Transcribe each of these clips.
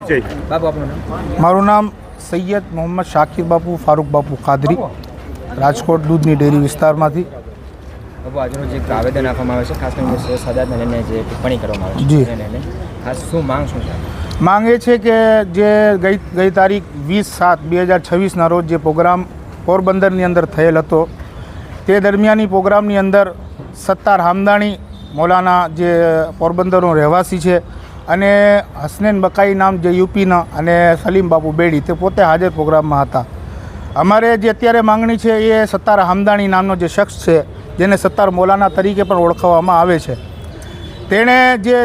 બાપુ આપનું નામ? મારું નામ સૈયદ મોહમ્મદ શાકિર બાપુ ફારૂક બાપુ કાદરી, રાજકોટ દૂધની ડેરી વિસ્તારમાંથી. બાપુ આજનું જે આવેદન આપવામાં આવે છે ખાસ કરીને સજાદને લઈને જે ટિપ્પણી કરવામાં આવે છે જી. એને લઈને ખાસ શું માંગ શું છે? માંગ એ છે કે જે ગઈ તારીખ 20/7/2026ના રોજ જે પ્રોગ્રામ પોરબંદરની અંદર થયેલ હતો તે દરમિયાની પ્રોગ્રામની અંદર સત્તાર હામદાણી મૌલાના જે પોરબંદરનો રહેવાસી છે અને હસનૈન બકાઈ નામ જે યુપીના અને સલીમ બાપુ બેડી તે પોતે હાજર પ્રોગ્રામમાં હતા. અમારે જે અત્યારે માંગણી છે એ સત્તાર હામદાણી નામનો જે શખ્સ છે જેને સત્તાર મૌલાના તરીકે પણ ઓળખવામાં આવે છે, તેણે જે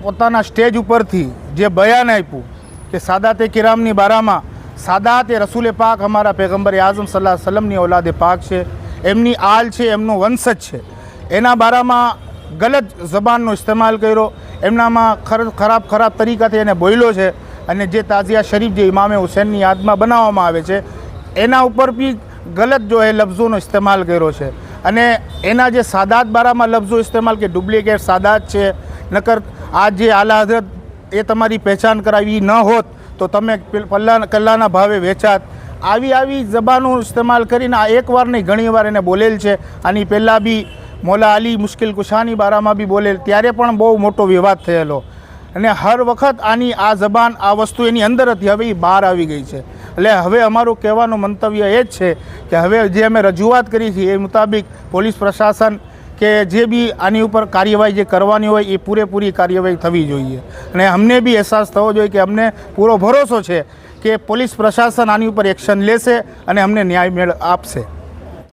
પોતાના સ્ટેજ ઉપરથી જે બયાન આપ્યું કે સાદાતે કિરામની બારામાં સાદાત એ રસૂલે પાક અમારા પૈગંબર આઝમ સલ્લલ્લાહુ અલૈહિ વસલ્લમની ઓલાદે પાક છે, એમની આલ છે, એમનો વંશજ છે, એના બારામાં ગલત જબાનનો ઇસ્તેમાલ કર્યો, એમનામાં ખરાબ તરીકાથી એને બોલ્યો છે અને જે તાઝિયા શરીફ જે ઇમામે હુસૈનની યાદમાં બનાવવામાં આવે છે એના ઉપર બી ગલત જો એ લફ્ઝોનો ઇસ્તેમાલ કર્યો છે. અને એના જે સાદાત બારામાં લફ્ઝો ઇસ્તેમાલ કે ડુપ્લિકેટ સાદાત છે, નકર આ જે આલા હઝરત એ તમારી પહેચાન કરાવી ન હોત તો તમે કલ્લાના ભાવે વેચાત, આવી જબાનો ઇસ્તેમાલ કરીને આ એકવાર નહીં ઘણીવાર એને બોલેલ છે. આની પહેલાં બી મૌલા અલી મુશ્કિલ કુશાની બારામાં બી બોલેલ, ત્યારે પણ બહુ મોટો વિવાદ થયેલો અને હર વખત આની આ જબાન આ વસ્તુ એની અંદર હતી, હવે એ બહાર આવી ગઈ છે. એટલે હવે અમારું કહેવાનું મંતવ્ય એ જ છે કે હવે જે અમે રજૂઆત કરી છે એ મુતાબિક પોલીસ પ્રશાસન કે જે બી આની ઉપર કાર્યવાહી જે કરવાની હોય એ પૂરેપૂરી કાર્યવાહી થવી જોઈએ અને અમને બી અહેસાસ થવો જોઈએ કે અમને પૂરો ભરોસો છે કે પોલીસ પ્રશાસન આની ઉપર એક્શન લેશે અને અમને ન્યાય મેળ આપશે.